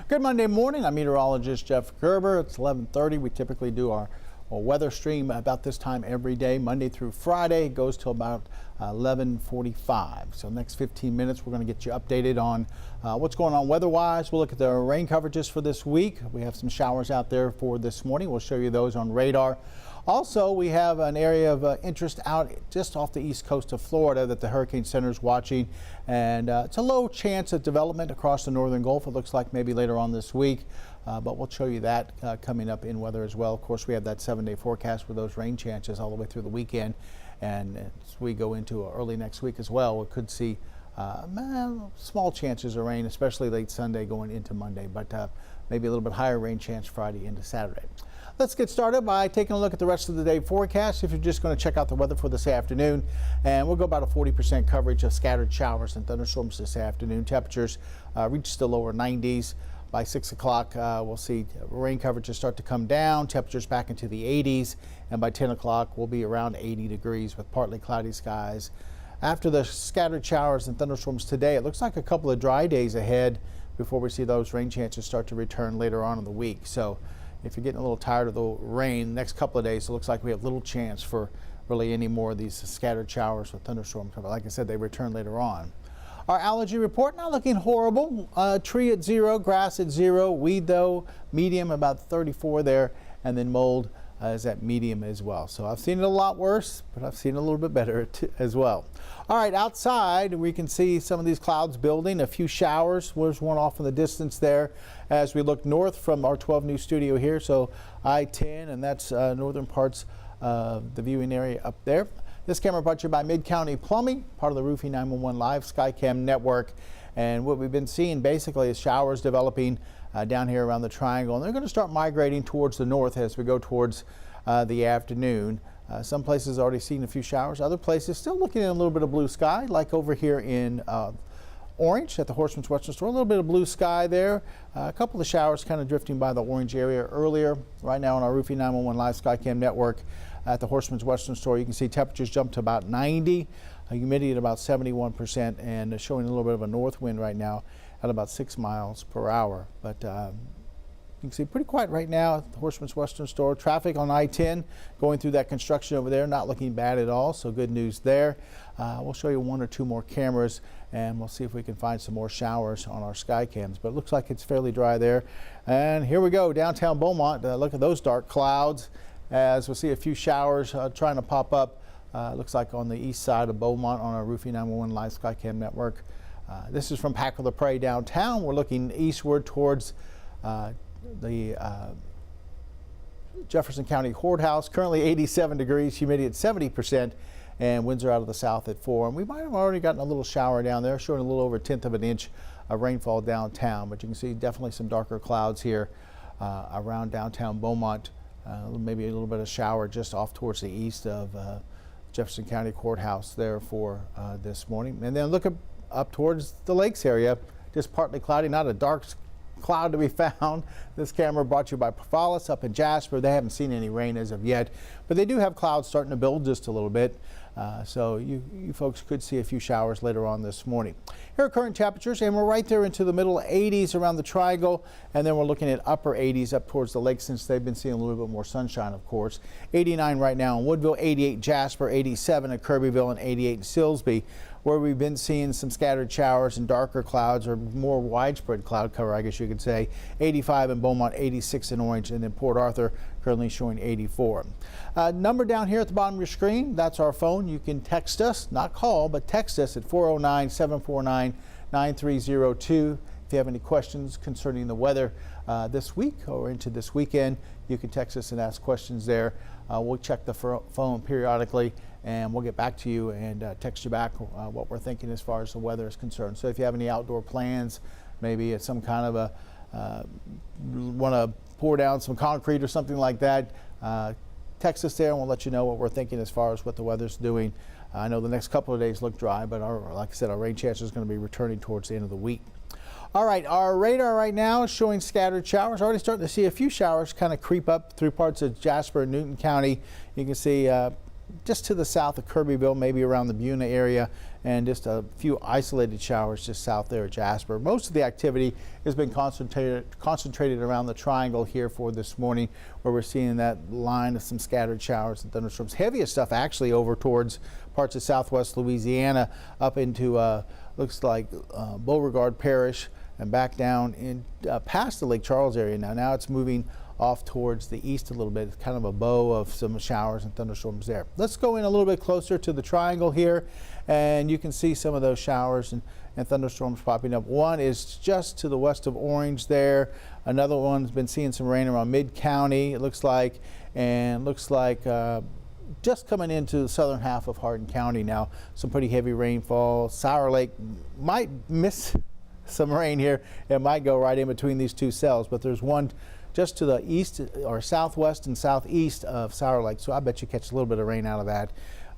Good Monday morning. I'm meteorologist Jeff Gerber. It's 11:30. We typically do our weather stream about this time every day, Monday through Friday. It goes till about 11:45. So next 15 minutes, we're going to get you updated on what's going on weather-wise. We'll look at the rain coverages for this week. We have some showers out there for this morning. We'll show you those on radar. Also, we have an area of interest out just off the east coast of Florida that the Hurricane Center is watching, and it's a low chance of development across the northern Gulf. It looks like maybe later on this week, but we'll show you that coming up in weather as well. Of course, we have that 7-day forecast with those rain chances all the way through the weekend, and as we go into early next week as well, we could see small chances of rain, especially late Sunday going into Monday, but maybe a little bit higher rain chance Friday into Saturday. Let's get started by taking a look at the rest of the day forecast. If you're just going to check out the weather for this afternoon, and we'll go about a 40% coverage of scattered showers and thunderstorms this afternoon. Temperatures reach the lower 90s. By 6 o'clock, we'll see rain coverages start to come down, temperatures back into the 80s, and by 10 o'clock, we'll be around 80 degrees with partly cloudy skies. After the scattered showers and thunderstorms today, it looks like a couple of dry days ahead before we see those rain chances start to return later on in the week. So if you're getting a little tired of the rain, next couple of days, it looks like we have little chance for really any more of these scattered showers or thunderstorms. Like I said, they return later on. Our allergy report not looking horrible. Tree at 0, grass at 0, weed though, medium about 34 there, and then mold is at medium as well. So I've seen it a lot worse, but I've seen it a little bit better as well. All right, outside we can see some of these clouds building, a few showers. There's one off in the distance there as we look north from our 12 News studio here. So I-10, and that's northern parts of the viewing area up there. This camera brought to you by Mid-County Plumbing, part of the Roofing 911 Live Skycam network. And what we've been seeing basically is showers developing down here around the triangle, and they're going to start migrating towards the north as we go towards the afternoon. Some places already seen a few showers, other places still looking at a little bit of blue sky, like over here in Orange at the Horseman's Western Store. A little bit of blue sky there. A couple of showers kind of drifting by the Orange area earlier. Right now on our Roofing 911 Live Skycam network at the Horseman's Western Store, you can see temperatures jump to about 90, humidity at about 71%, and showing a little bit of a north wind right now at about 6 miles per hour. But you can see pretty quiet right now at the Horseman's Western Store. Traffic on I-10 going through that construction over there, not looking bad at all, so good news there. We'll show you one or two more cameras, and we'll see if we can find some more showers on our sky cams, but it looks like it's fairly dry there. And here we go, downtown Beaumont. Look at those dark clouds as we'll see a few showers trying to pop up. Looks like on the east side of Beaumont on our Roofing 911 Live Skycam network. This is from Pack of the Prairie downtown. We're looking eastward towards the Jefferson County Courthouse. Currently 87 degrees, humidity at 70%, and winds are out of the south at 4. And we might have already gotten a little shower down there, showing a little over 1/10 of an inch of rainfall downtown. But you can see definitely some darker clouds here around downtown Beaumont. Maybe a little bit of shower just off towards the east of Jefferson County Courthouse there for this morning. And then look up towards the lakes area, just partly cloudy, not a dark cloud to be found. This camera brought to you by Profalis up in Jasper. They haven't seen any rain as of yet, but they do have clouds starting to build just a little bit. So you folks could see a few showers later on this morning. Here are current temperatures, and we're right there into the middle 80s around the triangle, and then we're looking at upper 80s up towards the lake since they've been seeing a little bit more sunshine, of course. 89 right now in Woodville, 88 Jasper, 87 at Kirbyville, and 88 in Silsbee, where we've been seeing some scattered showers and darker clouds, or more widespread cloud cover, I guess you could say. 85 in Beaumont, 86 in Orange, and then Port Arthur currently showing 84. Number down here at the bottom of your screen, that's our phone. You can text us, not call, but text us at 409-749-9302. If you have any questions concerning the weather this week or into this weekend, you can text us and ask questions there. We'll check the phone periodically, and we'll get back to you and text you back what we're thinking as far as the weather is concerned. So if you have any outdoor plans, maybe it's some kind of a want to pour down some concrete or something like that, text us there and we'll let you know what we're thinking as far as what the weather's doing. I know the next couple of days look dry, but like I said, our rain chances is going to be returning towards the end of the week. All right, our radar right now is showing scattered showers. Already starting to see a few showers kind of creep up through parts of Jasper and Newton County. You can see just to the south of Kirbyville, maybe around the Buna area, and just a few isolated showers just south there at Jasper. Most of the activity has been concentrated around the triangle here for this morning, where we're seeing that line of some scattered showers and thunderstorms. Heaviest stuff actually over towards parts of southwest Louisiana, up into looks like Beauregard Parish, and back down in past the Lake Charles area. Now it's moving off towards the east a little bit. It's kind of a bow of some showers and thunderstorms there. Let's go in a little bit closer to the triangle here, and you can see some of those showers and thunderstorms popping up. One is just to the west of Orange there. Another one's been seeing some rain around Mid-County, it looks like, and looks like just coming into the southern half of Hardin County now. Some pretty heavy rainfall. Sour Lake might miss some rain here. It might go right in between these two cells, but there's one just to the east or southwest and southeast of Sour Lake, so I bet you catch a little bit of rain out of that.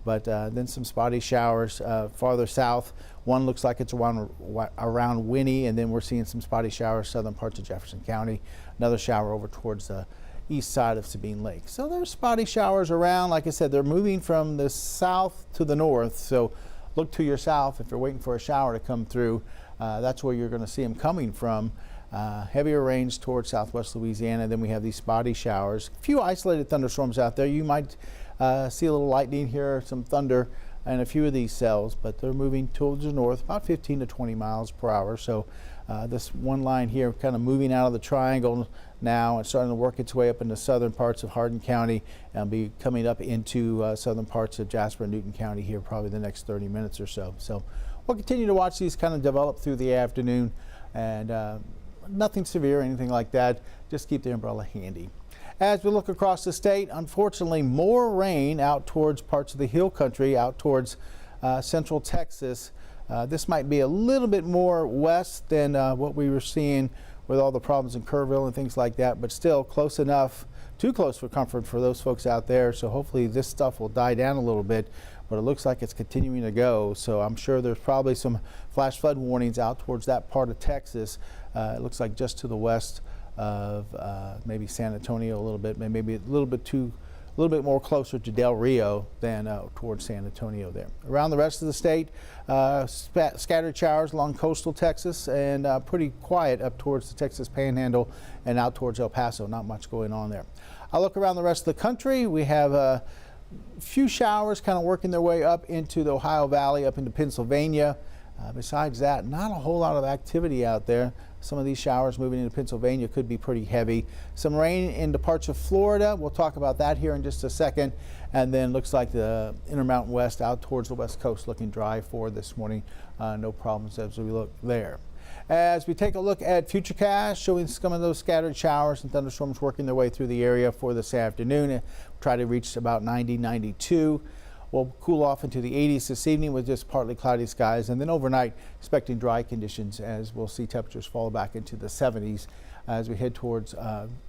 But then some spotty showers farther south. One looks like it's around Winnie, and then we're seeing some spotty showers southern parts of Jefferson County. Another shower over towards the east side of Sabine Lake. So there's spotty showers around. Like I said, they're moving from the south to the north, so look to your south if you're waiting for a shower to come through. That's where you're going to see them coming from. Heavier rains towards southwest Louisiana. Then we have these spotty showers. A few isolated thunderstorms out there. You might see a little lightning here, some thunder in a few of these cells, but they're moving towards the north about 15 to 20 miles per hour. So this one line here kind of moving out of the triangle now and starting to work its way up into southern parts of Hardin County and be coming up into southern parts of Jasper and Newton County here probably the next 30 minutes or so. So we'll continue to watch these kind of develop through the afternoon, and nothing severe or anything like that. Just keep the umbrella handy. As we look across the state, unfortunately, more rain out towards parts of the hill country, out towards central Texas. This might be a little bit more west than what we were seeing with all the problems in Kerrville and things like that, but still close enough, too close for comfort for those folks out there. So hopefully this stuff will die down a little bit, but it looks like it's continuing to go. So I'm sure there's probably some flash flood warnings out towards that part of Texas. It looks like just to the west of maybe San Antonio a little bit, maybe a little bit more closer to Del Rio than towards San Antonio there. Around the rest of the state, scattered showers along coastal Texas, and pretty quiet up towards the Texas Panhandle and out towards El Paso. Not much going on there. I look around the rest of the country. We have a few showers kind of working their way up into the Ohio Valley, up into Pennsylvania. Besides that, not a whole lot of activity out there. Some of these showers moving into Pennsylvania could be pretty heavy. Some rain into parts of Florida. We'll talk about that here in just a second. And then looks like the Intermountain West out towards the west coast looking dry for this morning. No problems as we look there. As we take a look at Futurecast, showing some of those scattered showers and thunderstorms working their way through the area for this afternoon. Try to reach about 90, 92. We'll cool off into the 80s this evening with just partly cloudy skies, and then overnight expecting dry conditions as we'll see temperatures fall back into the 70s as we head towards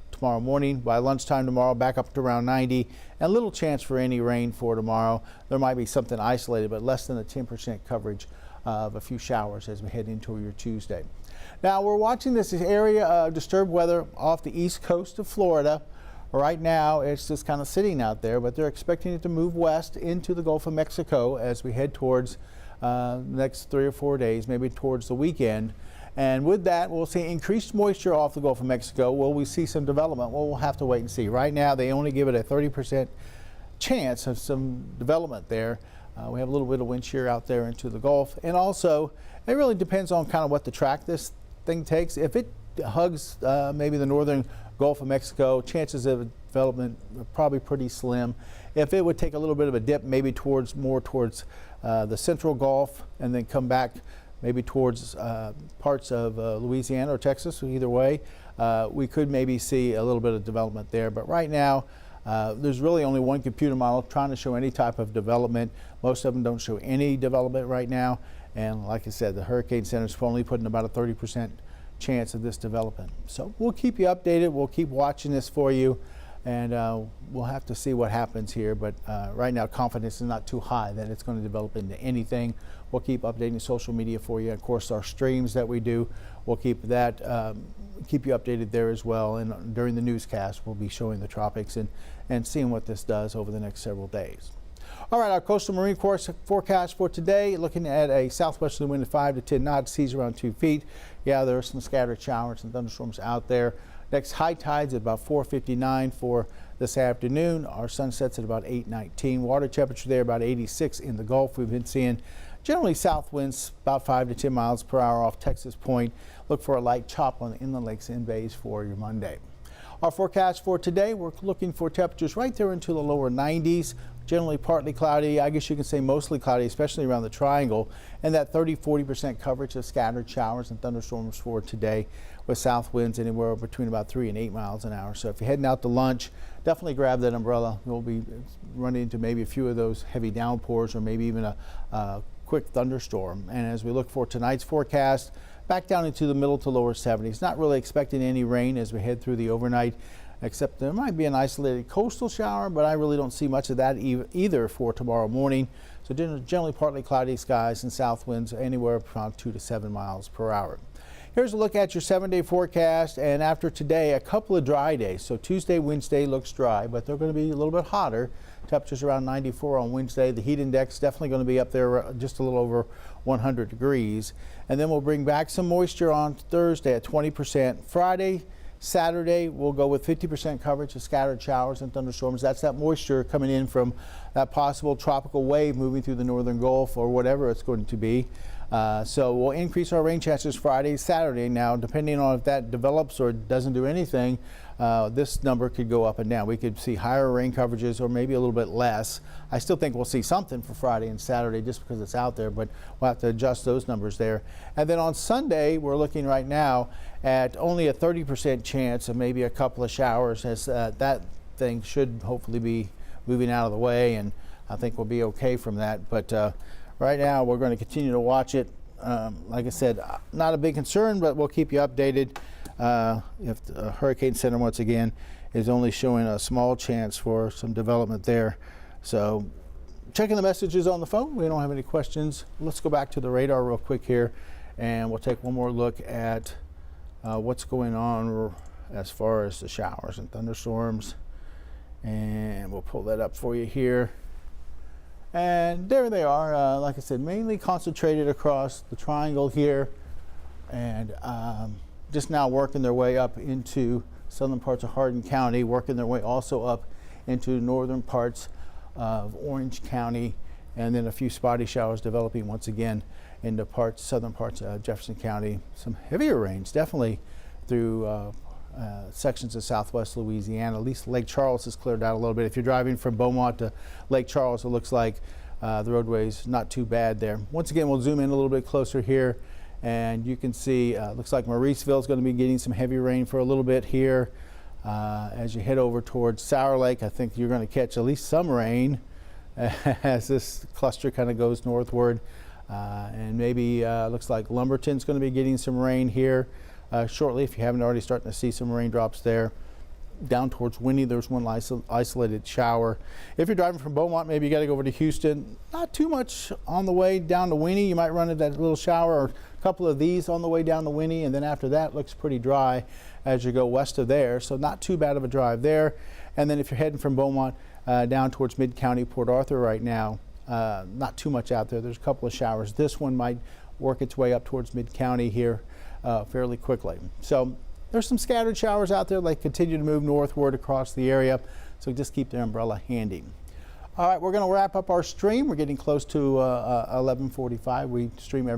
tomorrow morning. By lunchtime tomorrow, back up to around 90, and little chance for any rain for tomorrow. There might be something isolated, but less than a 10% coverage of a few showers as we head into your Tuesday. Now we're watching this area of disturbed weather off the east coast of Florida. Right now, it's just kind of sitting out there, but they're expecting it to move west into the Gulf of Mexico as we head towards the next 3 or 4 days, maybe towards the weekend. And with that, we'll see increased moisture off the Gulf of Mexico. Will we see some development? Well, we'll have to wait and see. Right now, they only give it a 30% chance of some development there. We have a little bit of wind shear out there into the Gulf. And also, it really depends on kind of what the track this thing takes. If it hugs maybe the northern Gulf of Mexico, chances of development are probably pretty slim. If it would take a little bit of a dip, maybe more towards the central Gulf, and then come back maybe towards parts of Louisiana or Texas, either way, we could maybe see a little bit of development there. But right now, there's really only one computer model trying to show any type of development. Most of them don't show any development right now. And like I said, the Hurricane Center is only putting about a 30% chance of this development. So we'll keep you updated. We'll keep watching this for you, and we'll have to see what happens here. But right now, confidence is not too high that it's going to develop into anything. We'll keep updating social media for you. Of course, our streams that we do, we'll keep that keep you updated there as well. And during the newscast, we'll be showing the tropics and seeing what this does over the next several days. All right, our coastal marine course forecast for today, looking at a southwesterly wind of 5 to 10 knots, seas around 2 feet. Yeah, there are some scattered showers and thunderstorms out there. Next high tides at about 4:59 for this afternoon. Our sun sets at about 8:19. Water temperature there about 86 in the Gulf. We've been seeing generally south winds about 5 to 10 miles per hour off Texas Point. Look for a light chop on the inland lakes and bays for your Monday. Our forecast for today, we're looking for temperatures right there into the lower 90s. Generally partly cloudy, I guess you can say mostly cloudy, especially around the triangle, and that 30–40% coverage of scattered showers and thunderstorms for today, with south winds anywhere between about 3 and 8 miles an hour. So if you're heading out to lunch, definitely grab that umbrella. You'll be running into maybe a few of those heavy downpours or maybe even a quick thunderstorm. And as we look for tonight's forecast, back down into the middle to lower 70s. Not really expecting any rain as we head through the overnight, except there might be an isolated coastal shower, but I really don't see much of that either for tomorrow morning. So generally partly cloudy skies and south winds anywhere around 2 to 7 miles per hour. Here's a look at your 7-day forecast, and after today, a couple of dry days. So Tuesday, Wednesday looks dry, but they're going to be a little bit hotter. Temperatures around 94 on Wednesday. The heat index definitely going to be up there just a little over 100 degrees. And then we'll bring back some moisture on Thursday at 20%. Friday, Saturday, we'll go with 50% coverage of scattered showers and thunderstorms. That's that moisture coming in from that possible tropical wave moving through the northern Gulf or whatever it's going to be. So we'll increase our rain chances Friday, Saturday. Now, depending on if that develops or doesn't do anything, this number could go up and down. We could see higher rain coverages or maybe a little bit less. I still think we'll see something for Friday and Saturday just because it's out there, but we'll have to adjust those numbers there. And then on Sunday, we're looking right now at only a 30% chance of maybe a couple of showers, as that thing should hopefully be moving out of the way, and I think we'll be okay from that. But right now, we're going to continue to watch it. Like I said, not a big concern, but we'll keep you updated. If the Hurricane Center, once again, is only showing a small chance for some development there. So checking the messages on the phone. We don't have any questions. Let's go back to the radar real quick here, and we'll take one more look at what's going on as far as the showers and thunderstorms. And we'll pull that up for you here. And there they are, like I said, mainly concentrated across the triangle here, and just now working their way up into southern parts of Hardin County, working their way also up into northern parts of Orange County, and then a few spotty showers developing once again into southern parts of Jefferson County. Some heavier rains definitely through sections of southwest Louisiana. At least Lake Charles has cleared out a little bit. If you're driving from Beaumont to Lake Charles, it looks like the roadway's not too bad there. Once again, we'll zoom in a little bit closer here, and you can see looks like Mauriceville is going to be getting some heavy rain for a little bit here. As you head over towards Sour Lake, I think you're going to catch at least some rain as this cluster kind of goes northward. And maybe looks like Lumberton's going to be getting some rain here shortly, if you haven't already, starting to see some raindrops there. Down towards Winnie, there's one isolated shower. If you're driving from Beaumont, maybe you got to go over to Houston. Not too much on the way down to Winnie. You might run into that little shower or a couple of these on the way down to Winnie, and then after that, looks pretty dry as you go west of there. So not too bad of a drive there. And then if you're heading from Beaumont down towards Mid-County, Port Arthur right now, not too much out there. There's a couple of showers. This one might work its way up towards Mid-County here fairly quickly. So there's some scattered showers out there. They continue to move northward across the area, so just keep their umbrella handy. All right, we're going to wrap up our stream. We're getting close to 11:45. We stream every